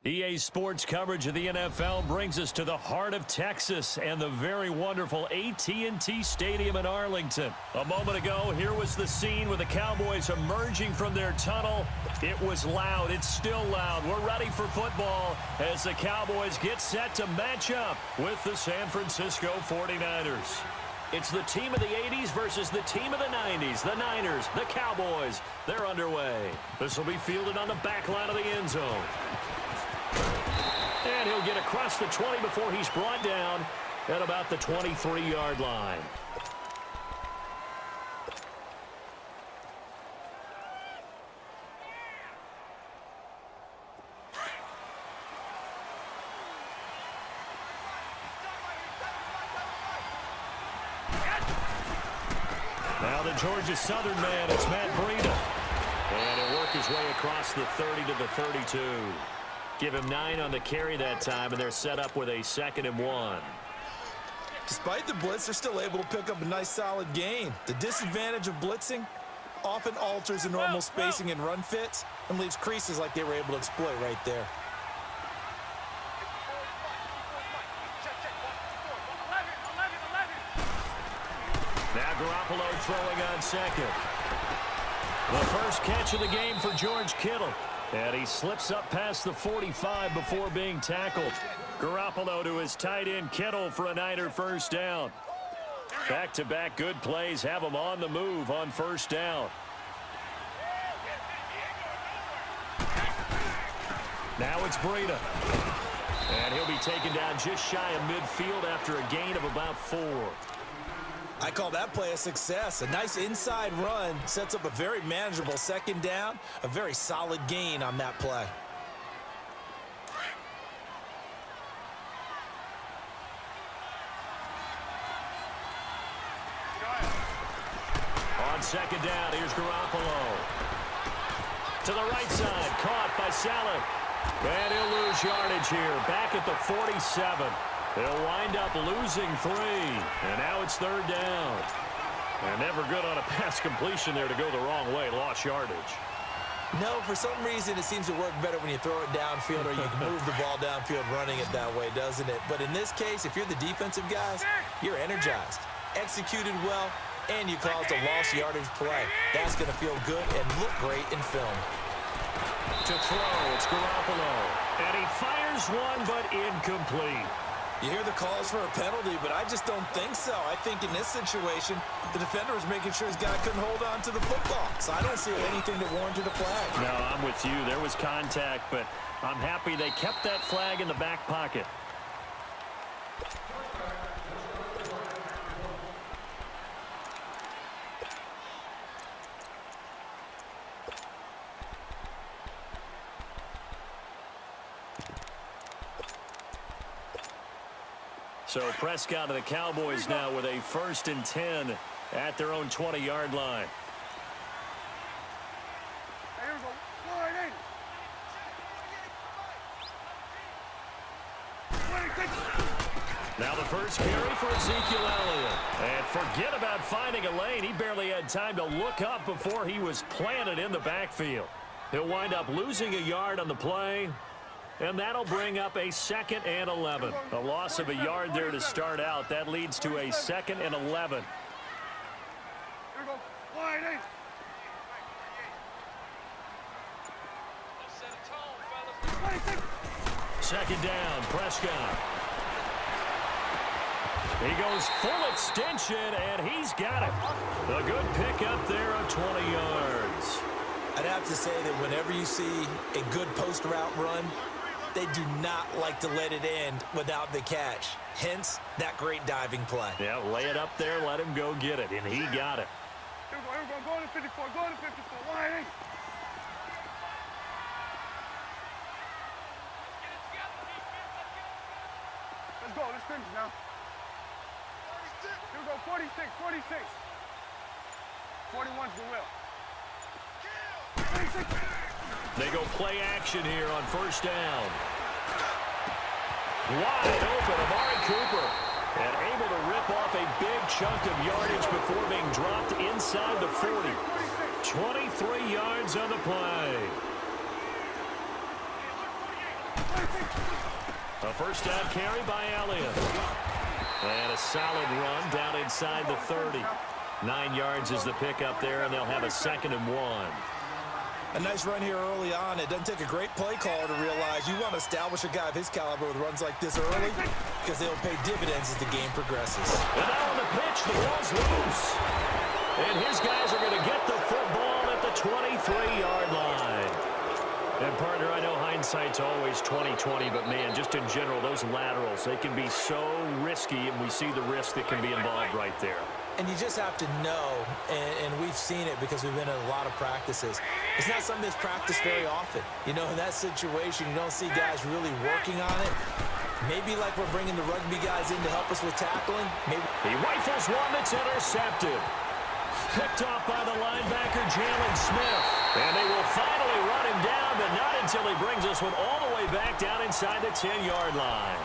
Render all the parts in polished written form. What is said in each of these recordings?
EA Sports coverage of the NFL brings us to the heart of Texas and the very wonderful AT&T Stadium in Arlington. A moment ago, here was the scene with the Cowboys emerging from their tunnel. It was loud. It's still loud. We're ready for football as the Cowboys get set to match up with the San Francisco 49ers. It's the team of the 80s versus the team of the 90s. The Niners, the Cowboys, they're underway. This will be fielded on the back line of the end zone. And he'll get across the 20 before he's brought down at about the 23-yard line. Now the Georgia Southern man, it's Matt Breida. And he'll work his way across the 30 to the 32. Give him 9 on the carry that time, and they're set up with a 2nd and 1. Despite the blitz, they're still able to pick up a nice solid gain. The disadvantage of blitzing often alters the normal spacing and run fits and leaves creases like they were able to exploit right there. Now Garoppolo throwing on second. The first catch of the game for George Kittle. And he slips up past the 45 before being tackled. Garoppolo to his tight end Kittle for a Niner first down. Back-to-back good plays have him on the move on first down. Now it's Breida. And he'll be taken down just shy of midfield after a gain of about 4. I call that play a success. A nice inside run sets up a very manageable 2nd down, a very solid gain on that play. On 2nd down, here's Garoppolo. To the right side, caught by Saleh. And he'll lose yardage here, back at the 47. They'll wind up losing 3, and now it's 3rd down. And never good on a pass completion there to go the wrong way, lost yardage. No, for some reason it seems to work better when you throw it downfield or you can move the ball downfield running it that way, doesn't it? But in this case, if you're the defensive guys, you're energized, executed well, and you caused a lost yardage play. That's going to feel good and look great in film. To throw, it's Garoppolo. And he fires one, but incomplete. You hear the calls for a penalty, but I just don't think so. I think in this situation, the defender was making sure his guy couldn't hold on to the football. So I don't see anything that warranted a flag. No, I'm with you. There was contact, but I'm happy they kept that flag in the back pocket. So Prescott of the Cowboys now with a 1st and 10 at their own 20-yard line. Now the first carry for Ezekiel Elliott. And forget about finding a lane. He barely had time to look up before he was planted in the backfield. He'll wind up losing a yard on the play. And that'll bring up a 2nd and 11. A loss of a yard there to start out. That leads to a 2nd and 11. Second down, Prescott. He goes full extension, and he's got it. A good pickup there of 20 yards. I'd have to say that whenever you see a good post route run, they do not like to let it end without the catch. Hence, that great diving play. Yeah, lay it up there, let him go get it, and he got it. Here we go, go to 54, go to 54, wide. Let's go, let's finish now. Here we go, 46, 46. 41's the will. They go play action here on first down. Wide open, Amari Cooper. And able to rip off a big chunk of yardage before being dropped inside the 40. 23 yards on the play. A first down carry by Elliott. And a solid run down inside the 30. 9 yards is the pickup there, and they'll have a 2nd and 1. A nice run here early on. It doesn't take a great play caller to realize you want to establish a guy of his caliber with runs like this early because they'll pay dividends as the game progresses. And now on the pitch, the ball's loose. And his guys are going to get the football at the 23-yard line. And, partner, I know hindsight's always 20/20, but, man, just in general, those laterals, they can be so risky, and we see the risk that can be involved right there. And you just have to know, and we've seen it because we've been in a lot of practices. It's not something that's practiced very often. You know, in that situation, you don't see guys really working on it. Maybe like we're bringing the rugby guys in to help us with tackling. Maybe he rifles one that's intercepted. Picked off by the linebacker, Jalen Smith. And they will finally run him down, but not until he brings this one all the way back down inside the 10-yard line.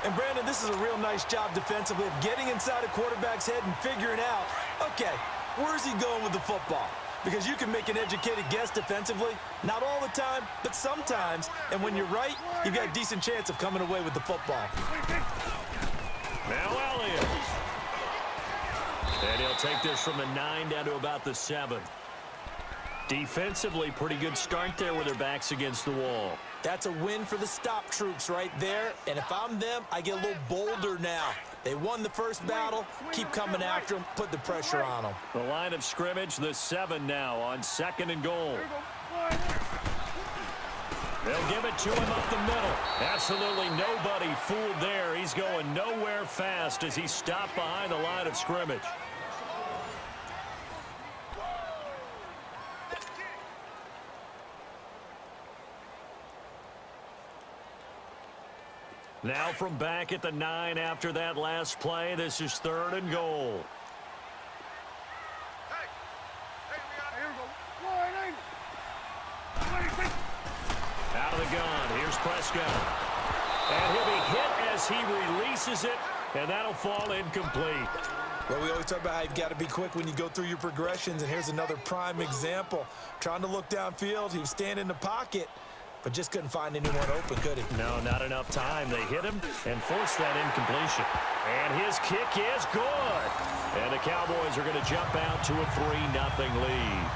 And, Brandon, this is a real nice job defensively of getting inside a quarterback's head and figuring out, okay, where's he going with the football? Because you can make an educated guess defensively, not all the time, but sometimes. And when you're right, you've got a decent chance of coming away with the football. Now Elliott. And he'll take this from the 9 down to about the 7. Defensively, pretty good start there with their backs against the wall. That's a win for the stop troops right there. And if I'm them, I get a little bolder now. They won the first battle. Keep coming after them. Put the pressure on them. The line of scrimmage, the 7 now on 2nd and goal. They'll give it to him up the middle. Absolutely nobody fooled there. He's going nowhere fast as he stopped behind the line of scrimmage. Now from back at the 9 after that last play, this is 3rd and goal. Out of the gun, here's Prescott. And he'll be hit as he releases it, and that'll fall incomplete. Well, we always talk about how you've got to be quick when you go through your progressions, and here's another prime example. Trying to look downfield, he was standing in the pocket, but just couldn't find anyone open, could he? No, not enough time. They hit him and forced that incompletion. And his kick is good. And the Cowboys are going to jump out to a 3-0 lead.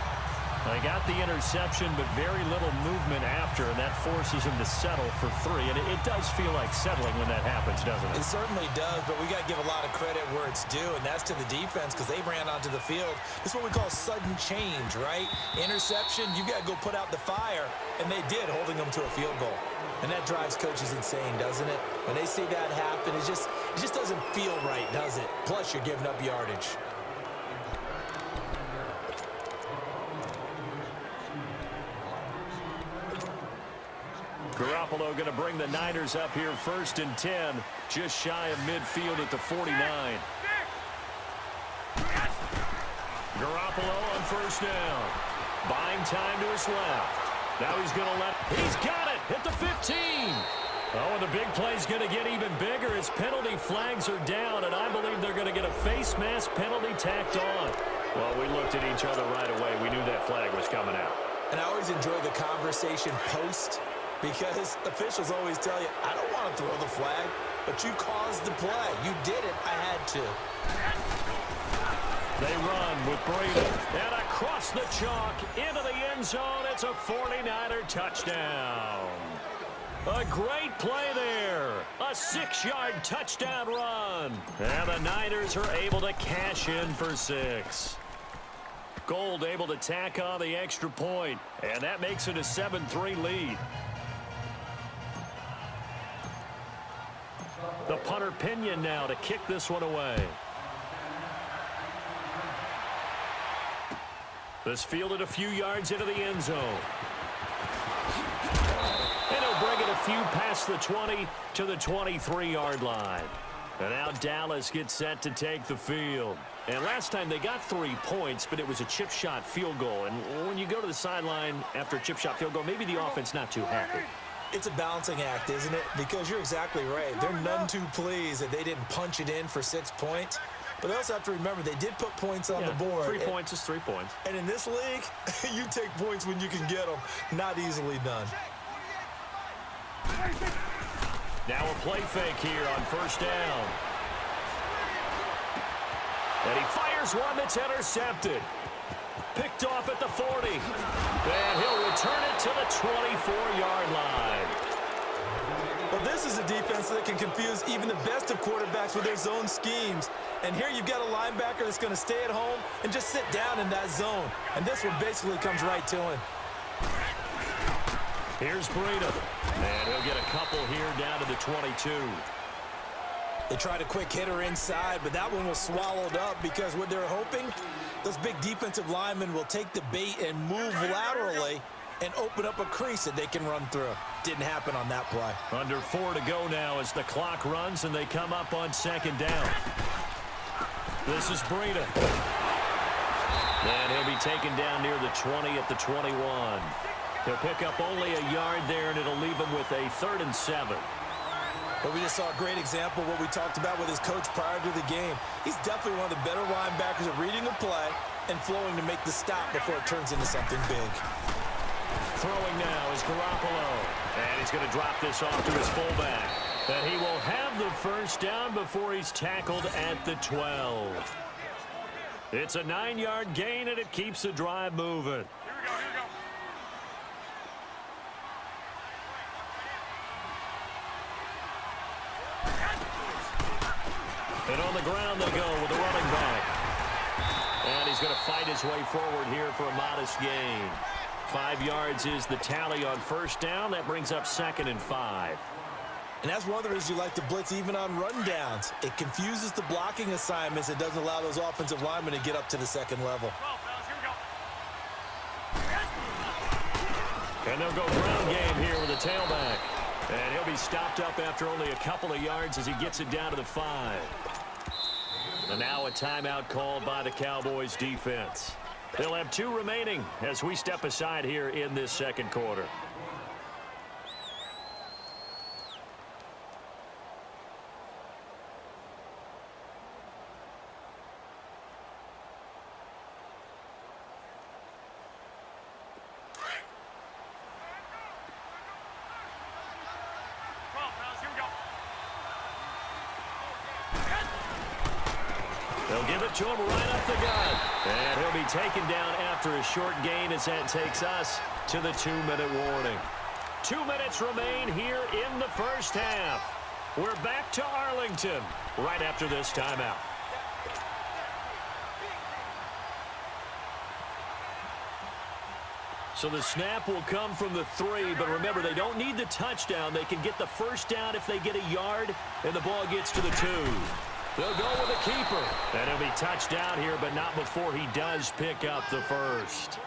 They got the interception, but very little movement after, and that forces him to settle for 3. And it does feel like settling when that happens, doesn't it? It certainly does, but we got to give a lot of credit where it's due, and that's to the defense because they ran onto the field. This is what we call sudden change, right? Interception, you got to go put out the fire, and they did, holding them to a field goal. And that drives coaches insane, doesn't it? When they see that happen, it just doesn't feel right, does it? Plus, you're giving up yardage. Garoppolo going to bring the Niners up here 1st and 10, just shy of midfield at the 49. Garoppolo on 1st down. Buying time to his left. Now he's going to he's got it at the 15. Oh, and the big play's going to get even bigger as penalty flags are down, and I believe they're going to get a face mask penalty tacked on. Well, we looked at each other right away. We knew that flag was coming out. And I always enjoy the conversation post, because officials always tell you, I don't want to throw the flag, but you caused the play. You did it. I had to. They run with Brady. And across the chalk into the end zone. It's a 49er touchdown. A great play there. A 6-yard touchdown run. And the Niners are able to cash in for 6. Gold able to tack on the extra point. And that makes it a 7-3 lead. The punter Pinion now to kick this one away. This fielded a few yards into the end zone. And he'll bring it a few past the 20 to the 23-yard line. And now Dallas gets set to take the field. And last time they got 3 points, but it was a chip shot field goal. And when you go to the sideline after a chip shot field goal, maybe the offense not too happy. It's a balancing act, isn't it? Because you're exactly right. They're none too pleased that they didn't punch it in for 6 points. But they also have to remember they did put points on the board. 3 points is 3 points. And in this league, you take points when you can get them. Not easily done. Now a play fake here on first down. And he fires one that's intercepted. Picked off at the 40. And he'll return it to the 24-yard line. Well, this is a defense that can confuse even the best of quarterbacks with their zone schemes. And here you've got a linebacker that's going to stay at home and just sit down in that zone. And this one basically comes right to him. Here's Breida. And he'll get a couple here down to the 22. They tried a quick hitter inside, but that one was swallowed up because what they're hoping, those big defensive linemen will take the bait and move laterally and open up a crease that they can run through. Didn't happen on that play. Under 4 to go now as the clock runs and they come up on second down. This is Breida. And he'll be taken down near the 20 at the 21. He'll pick up only a yard there, and it'll leave him with a 3rd and 7. But we just saw a great example of what we talked about with his coach prior to the game. He's definitely one of the better linebackers at reading the play and flowing to make the stop before it turns into something big. Throwing now is Garoppolo. And he's going to drop this off to his fullback. And he will have the first down before he's tackled at the 12. It's a 9-yard gain, and it keeps the drive moving. And on the ground they go with the running back. And he's going to fight his way forward here for a modest gain. 5 yards is the tally on first down. That brings up 2nd and 5. And that's one of the reasons you like to blitz even on run downs. It confuses the blocking assignments. It doesn't allow those offensive linemen to get up to the second level. And they'll go ground game here with a tailback. And he'll be stopped up after only a couple of yards as he gets it down to the 5. And now a timeout called by the Cowboys defense. They'll have 2 remaining as we step aside here in this second quarter. They'll give it to him right up the gut. And he'll be taken down after a short gain as that takes us to the 2-minute warning. 2 minutes remain here in the first half. We're back to Arlington right after this timeout. So the snap will come from the 3, but remember, they don't need the touchdown. They can get the first down if they get a yard, and the ball gets to the 2. They'll go with a keeper. And he'll be touched down here, but not before he does pick up the first.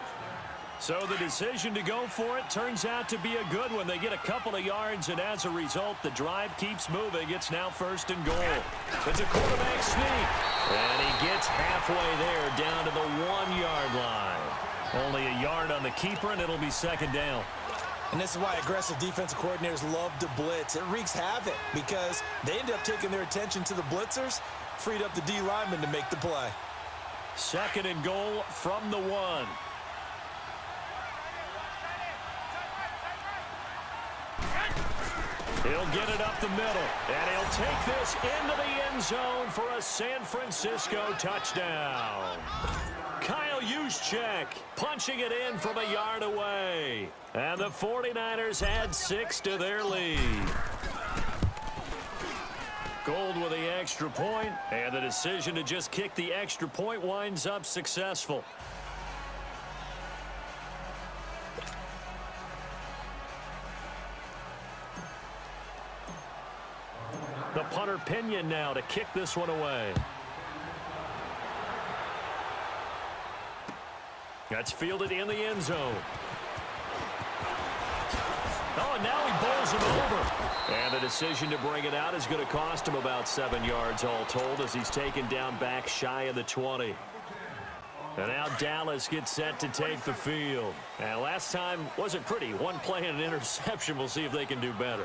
So the decision to go for it turns out to be a good one. They get a couple of yards, and as a result, the drive keeps moving. It's now 1st and goal. It's a quarterback sneak. And he gets halfway there down to the 1-yard line. Only a yard on the keeper, and it'll be 2nd down. And this is why aggressive defensive coordinators love to blitz. It wreaks havoc because they end up taking their attention to the blitzers, freed up the D lineman to make the play. 2nd and goal from the 1. He'll get it up the middle, and he'll take this into the end zone for a San Francisco touchdown. Kyle Juszczyk punching it in from a yard away. And the 49ers add 6 to their lead. Gold with the extra point, and the decision to just kick the extra point winds up successful. The punter Pinion now to kick this one away. That's fielded in the end zone. Oh, and now he bowls him over. And the decision to bring it out is going to cost him about 7 yards all told as he's taken down back shy of the 20. And now Dallas gets set to take the field. And last time wasn't pretty. One play and an interception. We'll see if they can do better.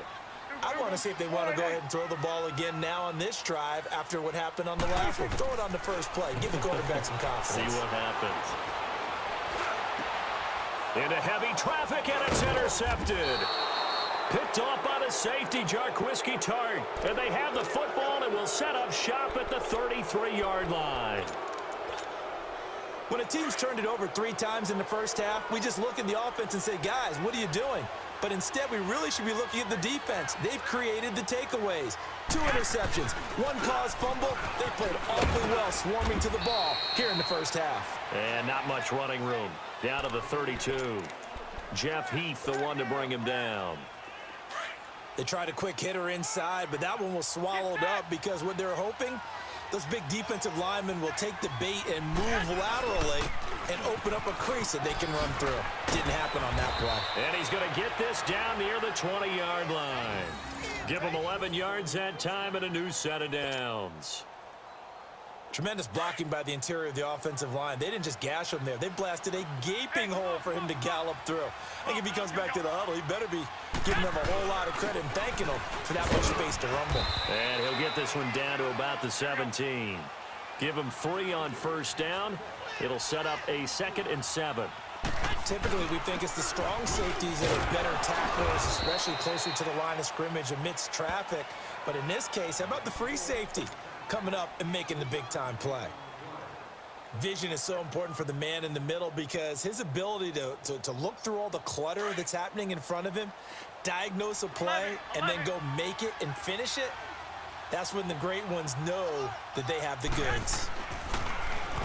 I want to see if they want to go ahead and throw the ball again now on this drive after what happened on the last one. Throw it on the first play. Give the quarterback some confidence. See what happens. Into heavy traffic, and it's intercepted. Picked off by the safety, Jarkwiski Tart. And they have the football and will set up shop at the 33-yard line. When a team's turned it over 3 times in the first half, we just look at the offense and say, guys, what are you doing? But instead, we really should be looking at the defense. They've created the takeaways. 2 interceptions, 1 caused fumble. They played awfully well swarming to the ball here in the first half. And not much running room. Down to the 32. Jeff Heath, the one to bring him down. They tried a quick hitter inside, but that one was swallowed up because what they're hoping, those big defensive linemen will take the bait and move laterally and open up a crease that they can run through. Didn't happen on that play. And he's going to get this down near the 20-yard line. Give him 11 yards that time and a new set of downs. Tremendous blocking by the interior of the offensive line. They didn't just gash him there. They blasted a gaping hole for him to gallop through. I think if he comes back to the huddle, he better be giving them a whole lot of credit and thanking them for that much space to rumble. And he'll get this one down to about the 17. Give him 3 on first down. It'll set up a 2nd and 7. Typically, we think it's the strong safeties that are better tacklers, especially closer to the line of scrimmage amidst traffic. But in this case, how about the free safety coming up and making the big-time play? Vision is so important for the man in the middle because his ability to look through all the clutter that's happening in front of him, diagnose a play, and then go make it and finish it, that's when the great ones know that they have the goods.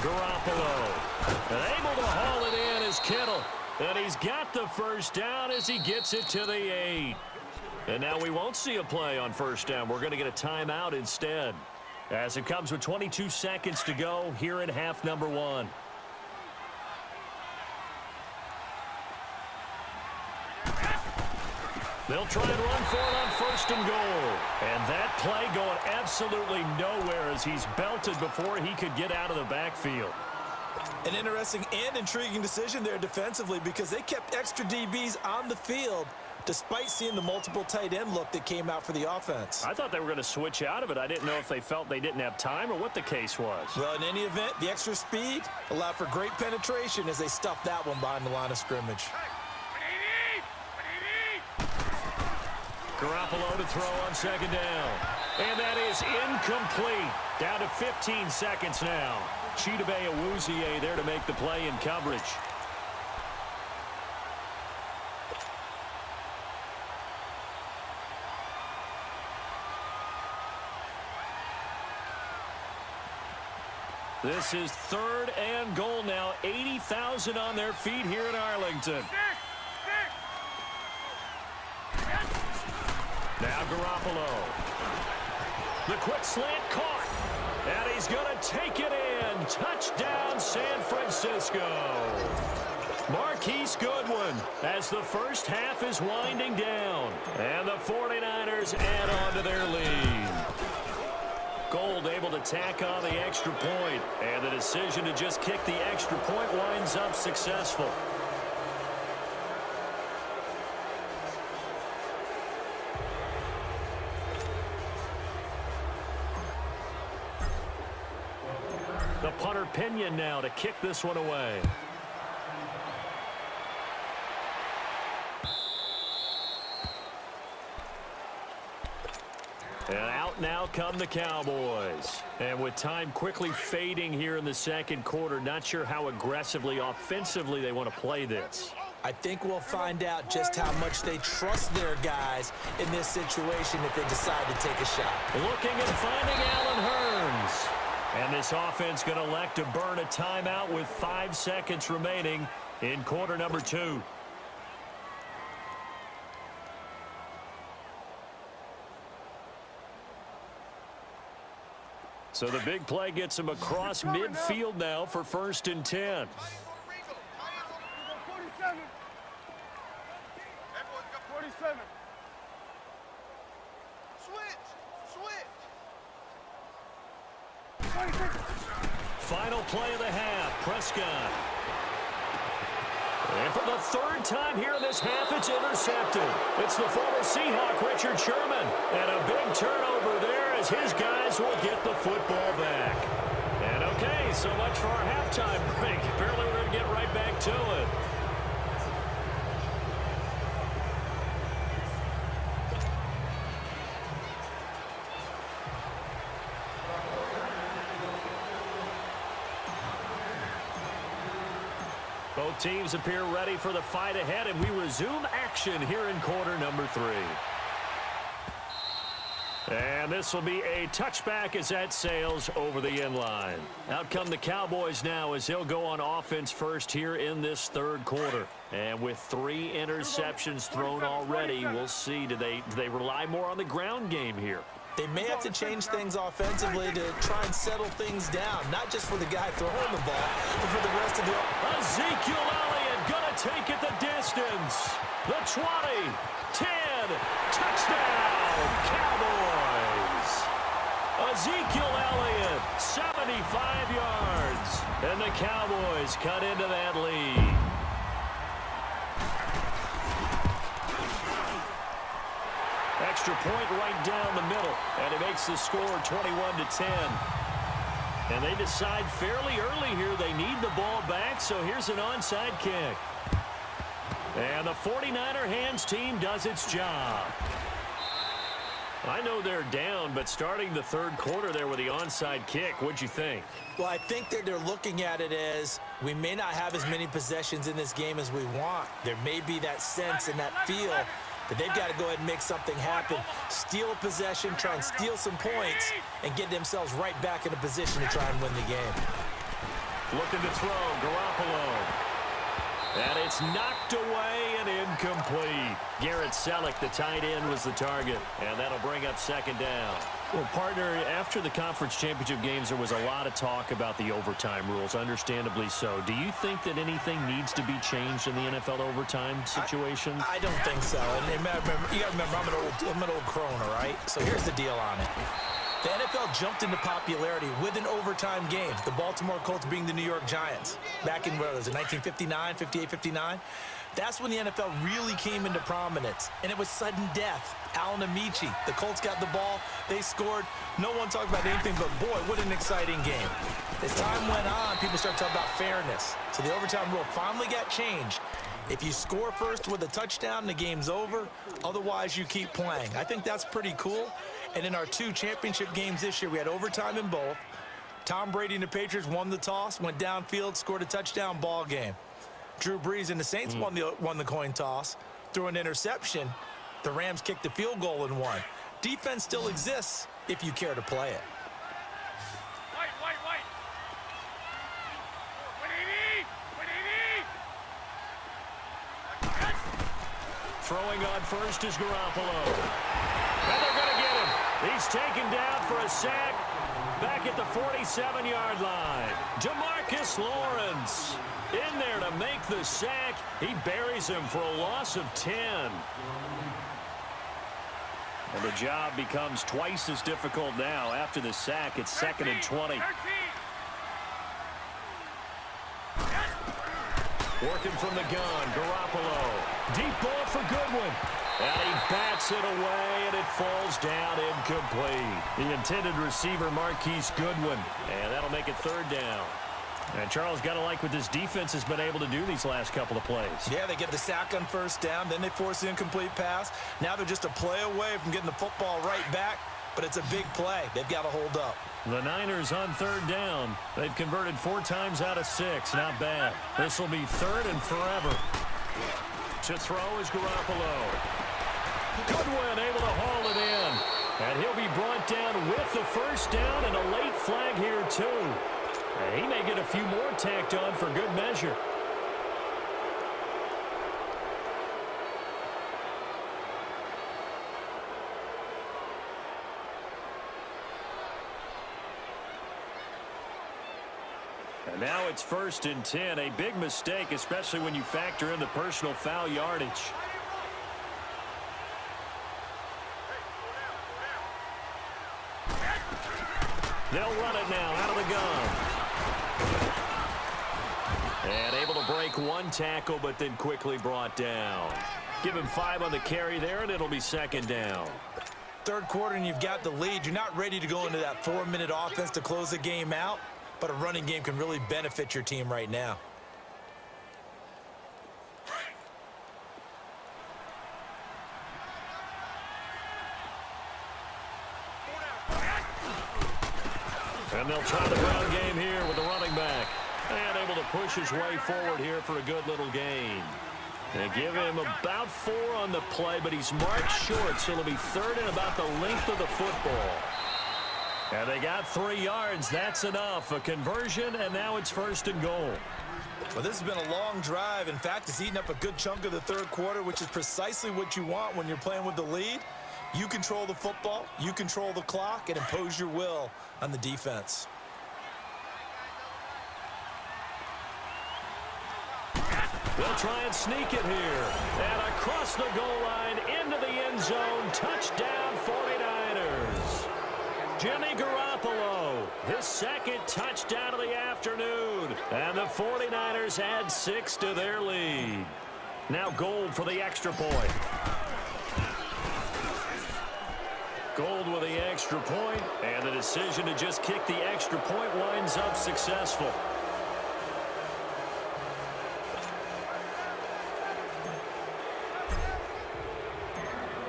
Garoppolo, and able to haul it in is Kittle. And he's got the first down as he gets it to the 8. And now we won't see a play on first down. We're going to get a timeout instead, as it comes with 22 seconds to go here in half number 1. They'll try and run for it on 1st and goal. And that play going absolutely nowhere as he's belted before he could get out of the backfield. An interesting and intriguing decision there defensively because they kept extra DBs on the field despite seeing the multiple tight end look that came out for the offense. I thought they were going to switch out of it. I didn't know if they felt they didn't have time or what the case was. Well, in any event, the extra speed allowed for great penetration as they stuffed that one behind the line of scrimmage. Garoppolo to throw on 2nd down. And that is incomplete. Down to 15 seconds now. Chidobe Awuzie there to make the play in coverage. This is 3rd and goal now. 80,000 on their feet here in Arlington. Now Garoppolo. The quick slant caught. And he's going to take it in. Touchdown, San Francisco. Marquise Goodwin as the first half is winding down. And the 49ers add on to their lead. Gold able to tack on the extra point. And the decision to just kick the extra point winds up successful. The punter Pinion now to kick this one away. And out now come the Cowboys. And with time quickly fading here in the 2nd quarter, not sure how aggressively, offensively they want to play this. I think we'll find out just how much they trust their guys in this situation if they decide to take a shot. Looking and finding Allen Hurns. And this offense going to elect to burn a timeout with 5 seconds remaining in quarter number 2. So the big play gets him across midfield now for 1st and 10. 47. Final play of the half, Prescott. And for the 3rd time here in this half, it's intercepted. It's the former Seahawk, Richard Sherman. And a big turnover there as his guys will get the football back. And okay, so much for our halftime break. Apparently we're going to get right back to it. Both teams appear ready for the fight ahead, and we resume action here in quarter number 3. And this will be a touchback as that sails over the end line. Out come the Cowboys now as they'll go on offense first here in this third quarter. And with 3 interceptions thrown already, we'll see, do they rely more on the ground game here? They may have to change things offensively to try and settle things down, not just for the guy throwing the ball, but for the rest of the offense. Ezekiel Elliott going to take it the distance. The 20, 10, touchdown, Cowboys. Ezekiel Elliott, 75 yards, and the Cowboys cut into that lead. Extra point right down the middle, and it makes the score 21-10. And they decide fairly early here they need the ball back, so here's an onside kick. And the 49er hands team does its job. I know they're down, but starting the third quarter there with the onside kick, what'd you think? Well, I think that they're looking at it as we may not have as many possessions in this game as we want. There may be that sense and that feel that they've got to go ahead and make something happen, steal a possession, try and steal some points, and get themselves right back in a position to try and win the game. Looking to throw, Garoppolo. And it's knocked away and incomplete. Garrett Selleck, the tight end, was the target, and that'll bring up second down. Well, partner, after the conference championship games, there was a lot of talk about the overtime rules, understandably so. Do you think that anything needs to be changed in the NFL overtime situation? I don't think so. And you got to remember, I'm an old crone, all right? So here's the deal on it. The NFL jumped into popularity with an overtime game. The Baltimore Colts being the New York Giants. Back in, what was it, 1959, 58, 59? That's when the NFL really came into prominence. And it was sudden death. Alan Amici, the Colts got the ball. They scored. No one talked about anything but, boy, what an exciting game. As time went on, people started talking about fairness. So the overtime rule finally got changed. If you score first with a touchdown, the game's over. Otherwise, you keep playing. I think that's pretty cool. And in our 2 championship games this year, we had overtime in both. Tom Brady and the Patriots won the toss, went downfield, scored a touchdown, ball game. Drew Brees and the Saints won the coin toss, threw an interception. The Rams kicked the field goal and won. Defense still exists if you care to play it. White. Throwing on first is Garoppolo. And they're going to get him. He's taken down for a sack back at the 47-yard line. DeMarcus Lawrence in there to make the sack. He buries him for a loss of 10. And the job becomes twice as difficult now. After the sack, it's 2nd and 20. Working from the gun, Garoppolo. Deep ball for Goodwin. And he bats it away, and it falls down incomplete. The intended receiver, Marquise Goodwin. And that'll make it 3rd down. And Charles, got to like what this defense has been able to do these last couple of plays. Yeah, they get the sack on 1st down, then they force the incomplete pass. Now they're just a play away from getting the football right back, but it's a big play. They've got to hold up. The Niners on 3rd down. They've converted 4 times out of 6. Not bad. This will be 3rd and forever. To throw is Garoppolo. Goodwin able to haul it in. And he'll be brought down with the 1st down and a late flag here too. And he may get a few more tacked on for good measure. And now it's 1st and 10. A big mistake, especially when you factor in the personal foul yardage. They'll run it now out of the gun. And able to break 1 tackle, but then quickly brought down. Give him 5 on the carry there, and it'll be 2nd down. 3rd quarter, and you've got the lead. You're not ready to go into that 4-minute offense to close the game out. But a running game can really benefit your team right now. And they'll try the ground game here with the running back. And able to push his way forward here for a good little gain. They give him about 4 on the play, but he's marked short, so it'll be third and about the length of the football. And they got 3 yards. That's enough. A conversion, and now it's first and goal. Well, this has been a long drive. In fact, it's eaten up a good chunk of the third quarter, which is precisely what you want when you're playing with the lead. You control the football, you control the clock, and impose your will on the defense. They'll try and sneak it here. And across the goal line into the end zone. Touchdown 49ers. Jimmy Garoppolo, his second touchdown of the afternoon. And the 49ers add 6 to their lead. Now Gold for the extra point. Gold with the extra point, and the decision to just kick the extra point winds up successful.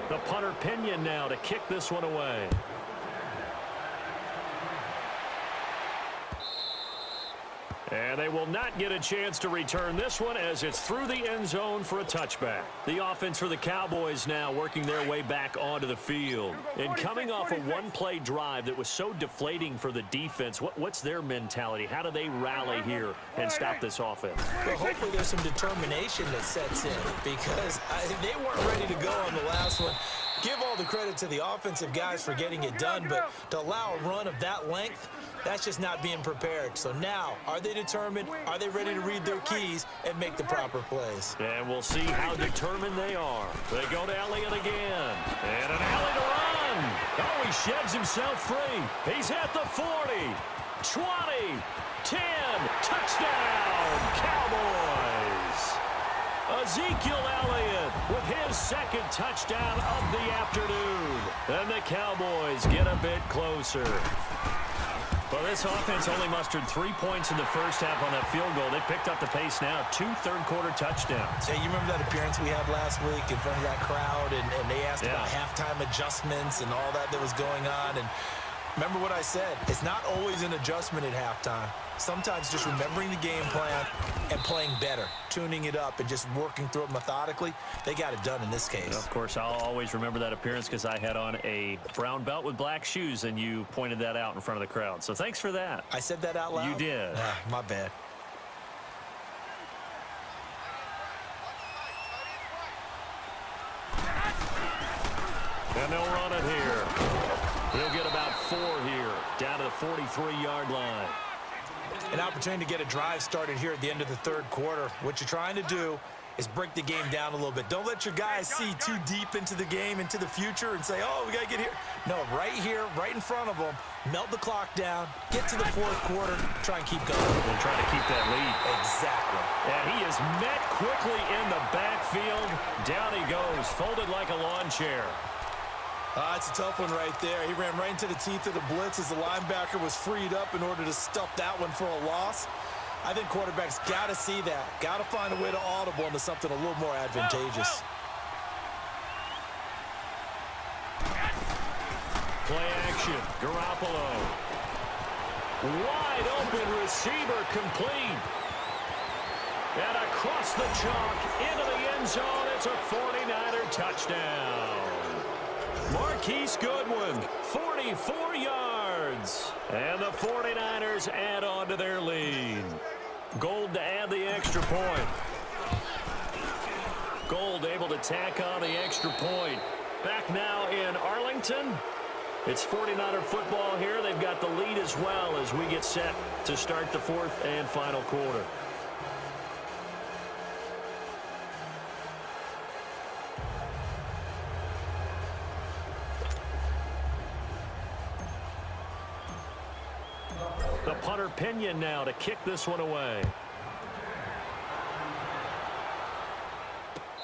The punter Pinion now to kick this one away. And they will not get a chance to return this one as it's through the end zone for a touchback. The offense for the Cowboys now working their way back onto the field. And coming off a one-play drive that was so deflating for the defense, what's their mentality? How do they rally here and stop this offense? Well, hopefully there's some determination that sets in because they weren't ready to go on the last one. Give all the credit to the offensive guys for getting it done, but to allow a run of that length, that's just not being prepared. So now, are they determined? Are they ready to read their keys and make the proper plays? And we'll see how determined they are. They go to Elliott again. And an alley to run. Oh, he sheds himself free. He's at the 40, 20, 10. Touchdown, Cowboys. Ezekiel Elliott with his second touchdown of the afternoon. And the Cowboys get a bit closer. Well, this offense only mustered 3 points in the first half on that field goal. They picked up the pace now. 2 third-quarter touchdowns. Hey, you remember that appearance we had last week in front of that crowd, and they asked about halftime adjustments and all that was going on. And remember what I said. It's not always an adjustment at halftime. Sometimes just remembering the game plan and playing better, tuning it up and just working through it methodically. They got it done in this case. Of course, I'll always remember that appearance because I had on a brown belt with black shoes, and you pointed that out in front of the crowd. So thanks for that. I said that out loud? You did. My bad. And they'll run it here. He'll get about 4 here, down to the 43-yard line. An opportunity to get a drive started here at the end of the third quarter. What you're trying to do is break the game down a little bit. Don't let your guys see too deep into the game, into the future, and say, oh, we got to get here. No, right here, right in front of them, melt the clock down, get to the fourth quarter, try and keep going. And try to keep that lead. Exactly. And he is met quickly in the backfield. Down he goes, folded like a lawn chair. It's a tough one right there. He ran right into the teeth of the blitz as the linebacker was freed up in order to stuff that one for a loss. I think quarterbacks got to see that. Got to find a way to audible into something a little more advantageous. Play action. Garoppolo. Wide open receiver complete. And across the chalk into the end zone. It's a 49er touchdown. Marquise Goodwin, 44 yards. And the 49ers add on to their lead. Gold to add the extra point. Gold able to tack on the extra point. Back now in Arlington. It's 49er football here. They've got the lead as well as we get set to start the fourth and final quarter. The punter Pinion now to kick this one away.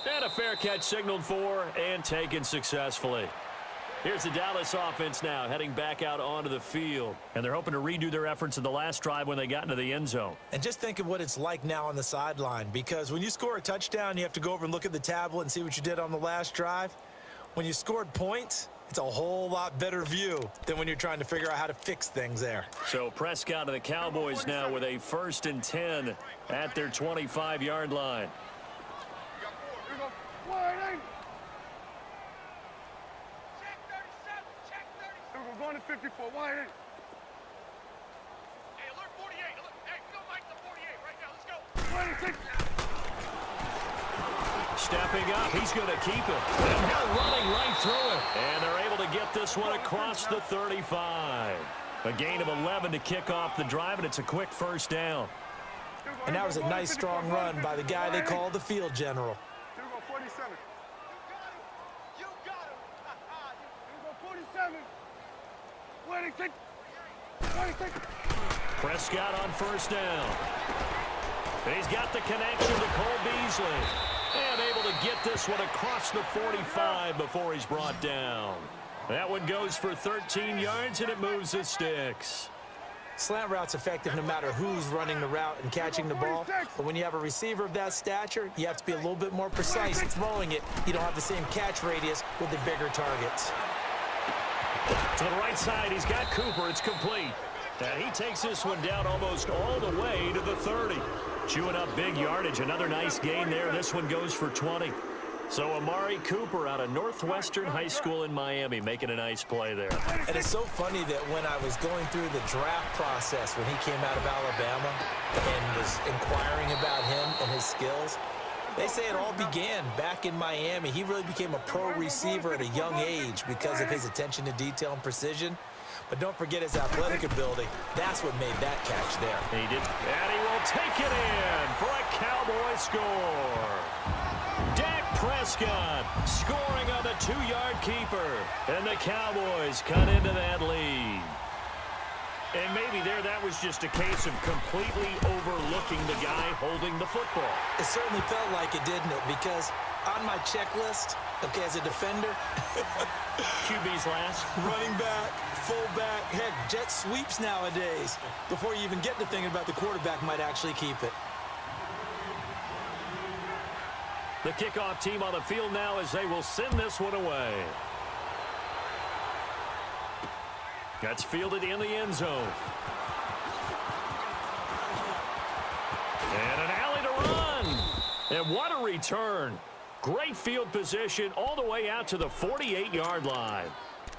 And a fair catch signaled for and taken successfully. Here's the Dallas offense now heading back out onto the field. And they're hoping to redo their efforts in the last drive when they got into the end zone. And just think of what it's like now on the sideline, because when you score a touchdown, you have to go over and look at the tablet and see what you did on the last drive. When you scored points, It's a whole lot better view than when you're trying to figure out how to fix things there. So Prescott and the Cowboys now with a 1st and 10 at their 25-yard line. Here we go. Wide eight. Check 37. Here we go. Going to 54. Wide eight. Hey, alert 48. Alert. Hey, we don't like the 48 right now. Let's go. 26. Stepping up, he's going to keep it. And they're running right through it. And they're able to get this one across the 35. A gain of 11 to kick off the drive, and it's a quick 1st down. And that was a nice, strong run by the guy they call the field general. Here we go. 47. You got him. Here we go. 47. 26. 26. Prescott on 1st down. He's got the connection to Cole Beasley. And able to get this one across the 45 before he's brought down. That one goes for 13 yards, and it moves the sticks. Slant route's effective no matter who's running the route and catching the ball. But when you have a receiver of that stature, you have to be a little bit more precise throwing it. You don't have the same catch radius with the bigger targets. To the right side, he's got Cooper. It's complete. And he takes this one down almost all the way to the 30. Chewing up big yardage. Another nice gain there. This one goes for 20. So Amari Cooper out of Northwestern High School in Miami making a nice play there. And it's so funny that when I was going through the draft process when he came out of Alabama and was inquiring about him and his skills, they say it all began back in Miami. He really became a pro receiver at a young age because of his attention to detail and precision. But don't forget his athletic ability. That's what made that catch there. He did. And he will take it in for a Cowboy score. Dak Prescott scoring on the 2-yard keeper. And the Cowboys cut into that lead. And maybe there that was just a case of completely overlooking the guy holding the football. It certainly felt like it, didn't it? Because on my checklist, okay, as a defender, QB's last. running back, fullback, heck, jet sweeps nowadays. Before you even get to thinking about the quarterback might actually keep it. The kickoff team on the field now as they will send this one away. That's fielded in the end zone. And an alley to run. And what a return. Great field position all the way out to the 48-yard line.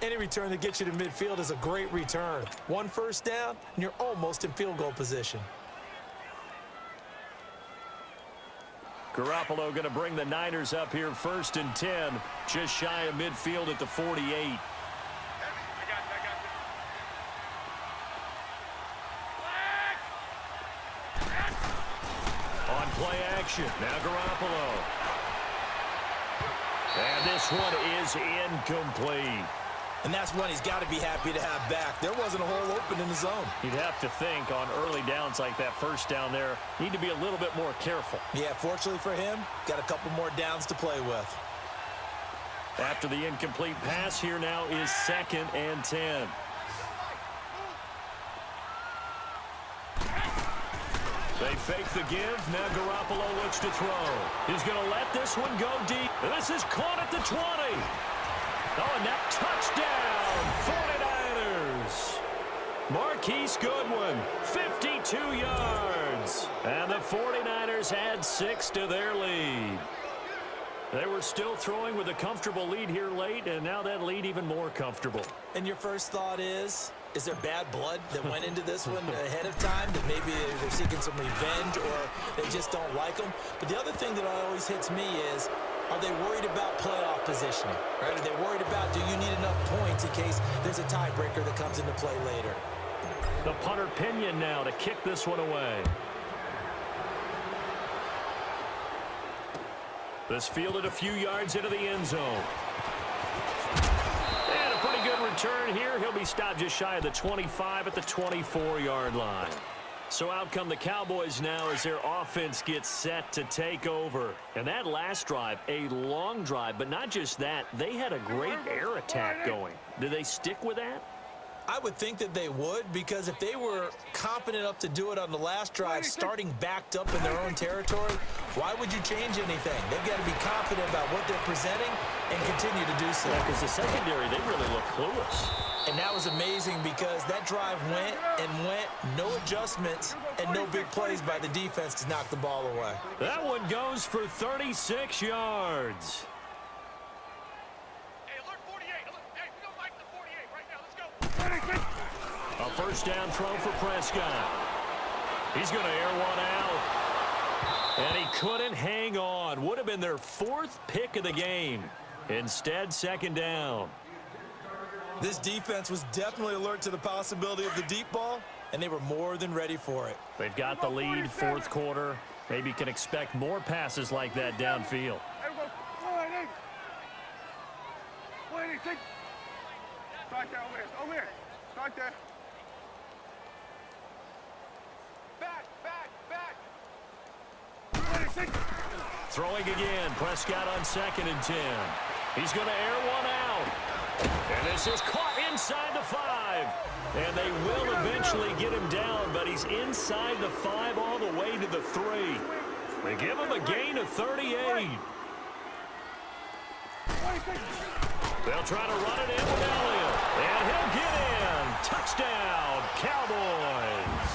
Any return that gets you to midfield is a great return. 1 first down, and you're almost in field goal position. Garoppolo going to bring the Niners up here 1st and 10. Just shy of midfield at the 48. On play action, now Garoppolo. And this one is incomplete. And that's one he's got to be happy to have back. There wasn't a hole open in the zone. You'd have to think on early downs like that first down there, need to be a little bit more careful. Yeah, fortunately for him, got a couple more downs to play with. After the incomplete pass, here now is 2nd and 10. They fake the give. Now Garoppolo looks to throw. He's going to let this one go deep. And this is caught at the 20. Oh, and that touchdown, 49ers. Marquise Goodwin, 52 yards. And the 49ers add 6 to their lead. They were still throwing with a comfortable lead here late, and now that lead even more comfortable. And your first thought is there bad blood that went into this one ahead of time, that maybe they're seeking some revenge or they just don't like them? But the other thing that always hits me is, are they worried about playoff positioning? Right? Are they worried about, do you need enough points in case there's a tiebreaker that comes into play later? The punter Pinion now to kick this one away. This fielded a few yards into the end zone. And a pretty good return here. He'll be stopped just shy of the 25 at the 24-yard line. So out come the Cowboys now as their offense gets set to take over. And that last drive, a long drive, but not just that. They had a great air attack going. Do they stick with that? I would think that they would, because if they were confident enough to do it on the last drive, starting backed up in their own territory, why would you change anything? They've got to be confident about what they're presenting and continue to do so. Because the secondary, they really look clueless. And that was amazing because that drive went and went, no adjustments and no big plays by the defense to knock the ball away. That one goes for 36 yards. Hey, alert 48. Alert. Hey, we don't like the 48 right now. Let's go. A first down throw for Prescott. He's going to air one out. And he couldn't hang on. Would have been their 4th pick of the game. Instead, second down. This defense was definitely alert to the possibility of the deep ball, and they were more than ready for it. They've got the lead, 4th quarter. Maybe can expect more passes like that downfield. Hey, we go. 180. 180. Start there over there. Over there. Start there. Back. 186. Throwing again. Prescott on 2nd and 10. He's going to air one out. And this is caught inside the 5. And they will eventually get him down, but he's inside the 5 all the way to the 3. They give him a gain of 38. They'll try to run it in with Elliott. And he'll get in. Touchdown, Cowboys.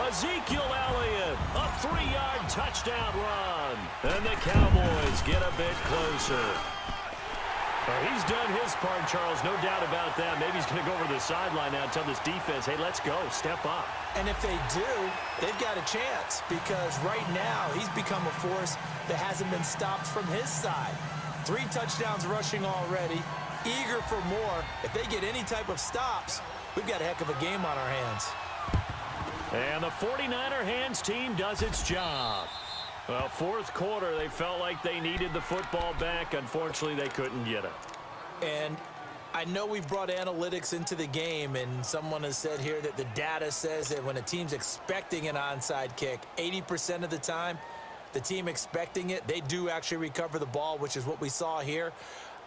Ezekiel Elliott, a 3-yard touchdown run. And the Cowboys get a bit closer. Well, he's done his part, Charles, no doubt about that. Maybe he's going to go over to the sideline now and tell this defense, hey, let's go, step up. And if they do, they've got a chance, because right now he's become a force that hasn't been stopped from his side. 3 touchdowns rushing already, eager for more. If they get any type of stops, we've got a heck of a game on our hands. And the 49er hands team does its job. Well, 4th quarter, they felt like they needed the football back. Unfortunately, they couldn't get it. And I know we've brought analytics into the game, and someone has said here that the data says that when a team's expecting an onside kick, 80% of the time, the team expecting it, they do actually recover the ball, which is what we saw here.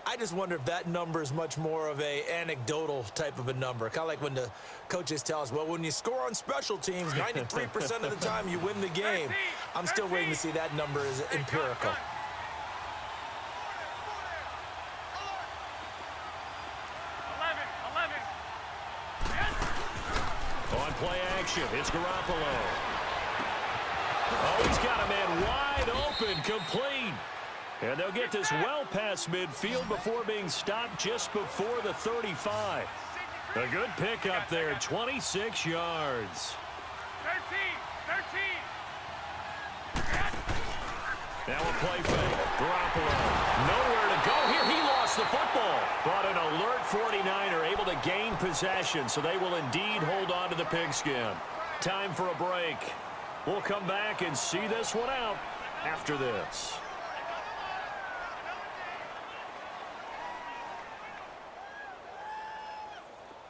I just wonder if that number is much more of a anecdotal type of a number. Kind of like when the coaches tell us, well, when you score on special teams, 93% of the time you win the game. I'm still waiting to see that number is empirical. 11. On play action, it's Garoppolo. Oh, he's got a man wide open, complete. And they'll get this well past midfield before being stopped just before the 35. A good pickup there, 26 yards. 13. Now a play fake. Garoppolo. Nowhere to go here. He lost the football. But an alert 49er able to gain possession, so they will indeed hold on to the pigskin. Time for a break. We'll come back and see this one out after this.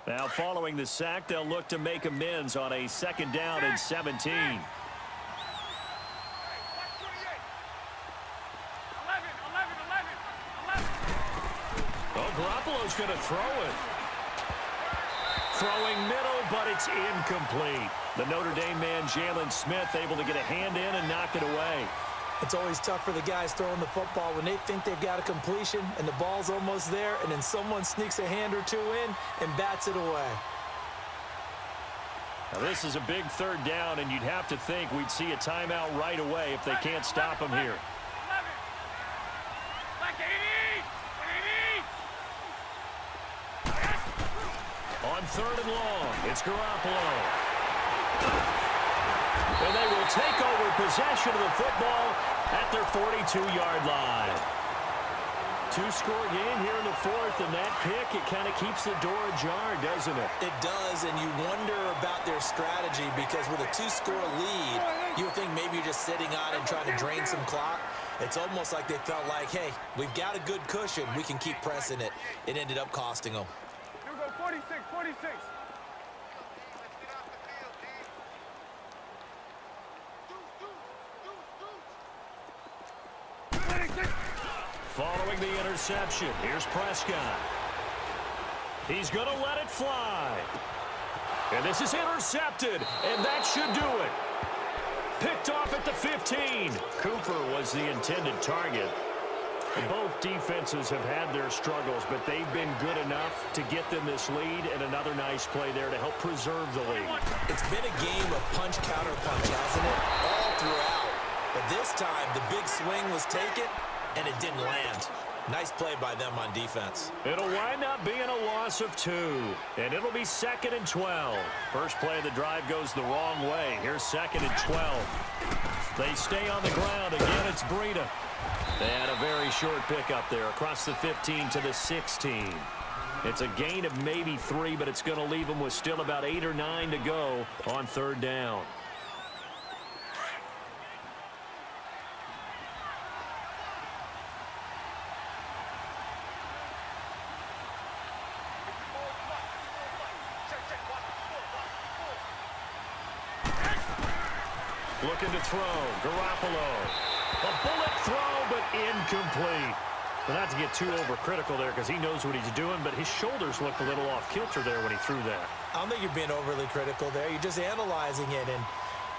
Now, following the sack, they'll look to make amends on a 2nd down and 17. 11. Oh, Garoppolo's going to throw it. Throwing middle, but it's incomplete. The Notre Dame man, Jalen Smith, able to get a hand in and knock it away. It's always tough for the guys throwing the football when they think they've got a completion and the ball's almost there, and then someone sneaks a hand or two in and bats it away. Now, this is a big 3rd down, and you'd have to think we'd see a timeout right away if they can't stop him here. 11. Like 80. On 3rd and long, it's Garoppolo. And they will take over possession of the football at their 42-yard line. 2-score game here in the 4th, and that pick, it kind of keeps the door ajar, doesn't it? It does, and you wonder about their strategy, because with a 2-score lead, you would think maybe you're just sitting on it and trying to drain some clock. It's almost like they felt like, hey, we've got a good cushion. We can keep pressing it. It ended up costing them. Here we go. 46. Following the interception, here's Prescott. He's going to let it fly. And this is intercepted, and that should do it. Picked off at the 15. Cooper was the intended target. Both defenses have had their struggles, but they've been good enough to get them this lead, and another nice play there to help preserve the lead. It's been a game of punch-counter-punch, hasn't it? All throughout. But this time, the big swing was taken, and it didn't land. Nice play by them on defense. It'll wind up being a loss of 2, and it'll be 2nd and 12. First play of the drive goes the wrong way. Here's 2nd and 12. They stay on the ground. Again, it's Breida. And a very short pickup there across the 15 to the 16. It's a gain of maybe 3, but it's going to leave them with still about 8 or 9 to go on 3rd down. Looking to throw. Garoppolo. A bullet throw, but incomplete. Well, not to get too overcritical there because he knows what he's doing, but his shoulders looked a little off kilter there when he threw that. I don't think you're being overly critical there. You're just analyzing it, and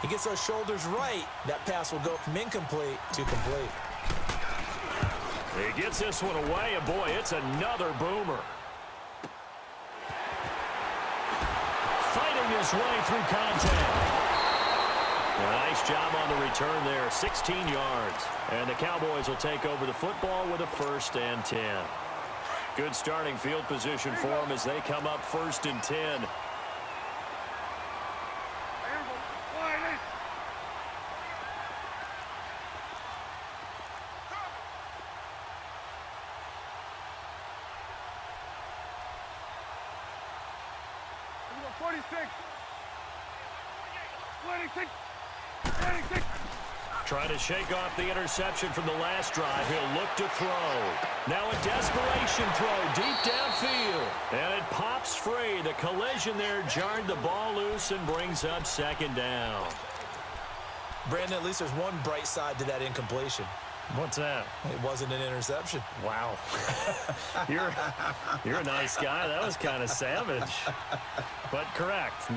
he gets those shoulders right. That pass will go from incomplete to complete. He gets this one away, and boy, it's another boomer. Fighting his way through contact. Nice job on the return there, 16 yards. And the Cowboys will take over the football with a 1st and 10. Good starting field position for them as they come up 1st and 10. Trying to shake off the interception from the last drive. He'll look to throw. Now a desperation throw deep downfield. And it pops free. The collision there jarred the ball loose and brings up 2nd down. Brandon, at least there's one bright side to that incompletion. What's that? It wasn't an interception. Wow. You're a nice guy. That was kind of savage. But correct.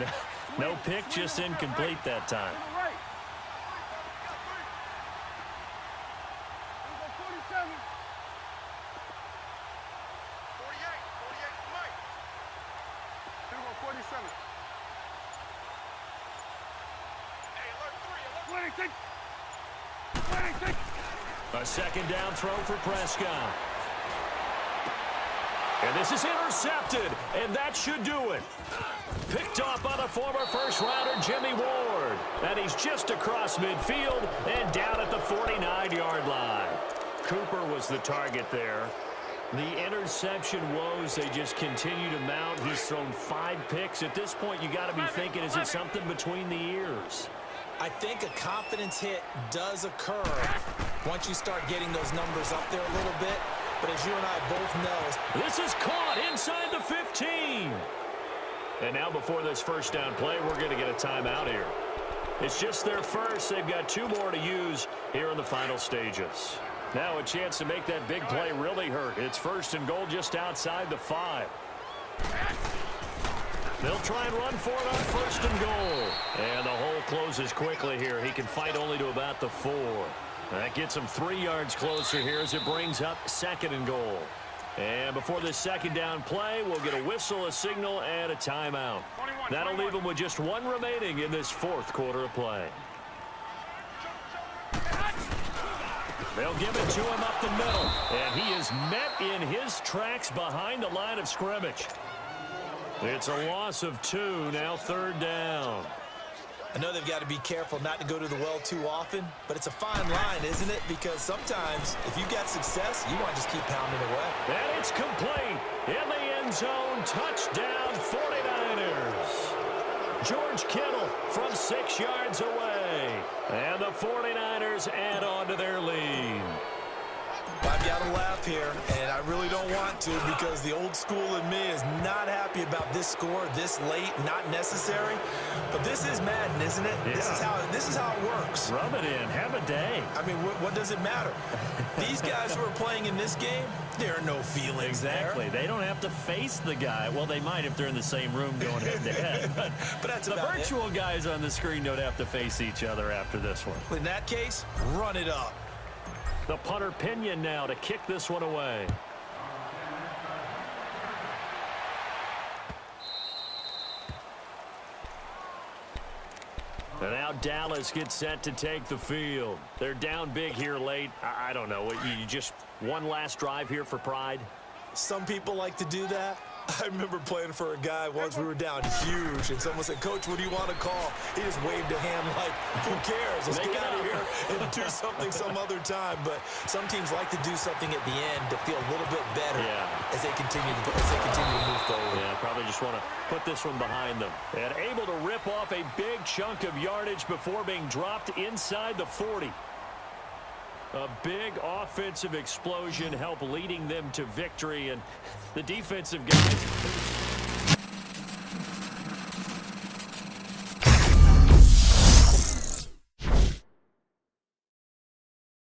No pick, just incomplete that time. A 2nd down throw for Prescott. And this is intercepted, and that should do it. Picked off by the former 1st-rounder Jimmy Ward. And he's just across midfield and down at the 49-yard line. Cooper was the target there. The interception woes, they just continue to mount. He's thrown 5 picks. At this point, you got to be thinking, is it something between the ears? I think a confidence hit does occur once you start getting those numbers up there a little bit. But as you and I both know, this is caught inside the 15. And now before this 1st down play, we're going to get a timeout here. It's just their first. They've got 2 more to use here in the final stages. Now a chance to make that big play really hurt. It's 1st and goal just outside the 5. They'll try and run for it on 1st and goal. And the hole closes quickly here. He can fight only to about the 4. That gets him 3 yards closer here as it brings up 2nd and goal. And before this 2nd down play, we'll get a whistle, a signal, and a timeout. That'll leave them with just 1 remaining in this 4th quarter of play. They'll give it to him up the middle. And he is met in his tracks behind the line of scrimmage. It's a loss of 2, now 3rd down. I know they've got to be careful not to go to the well too often, but it's a fine line, isn't it? Because sometimes, if you've got success, you want to just keep pounding away. And it's complete. In the end zone, touchdown 49ers. George Kittle from 6 yards away. And the 49ers add on to their lead. I've got to laugh here, and I really don't want to because the old school in me is not happy about this score this late, not necessary. But this is Madden, isn't it? Yeah. This is how it works. Rub it in. Have a day. I mean, what does it matter? These guys who are playing in this game, there are no feelings Exactly. there. They don't have to face the guy. Well, they might if they're in the same room going head-to-head. But that's the about it. virtual guys on the screen don't have to face each other after this one. In that case, run it up. The punter Pinion now to kick this one away. And now Dallas gets set to take the field. They're down big here late. I don't know. You just one last drive here for pride? Some people like to do that. I remember playing for a guy once. We were down huge, and someone said, "Coach, what do you want to call?" He just waved a hand like, "Who cares? Let's Make get it out of up." here and do something some other time." But some teams like to do something at the end to feel a little bit better as they continue to move forward. Yeah, probably just want to put this one behind them. And able to rip off a big chunk of yardage before being dropped inside the 40. A big offensive explosion helped leading them to victory, and the defensive guys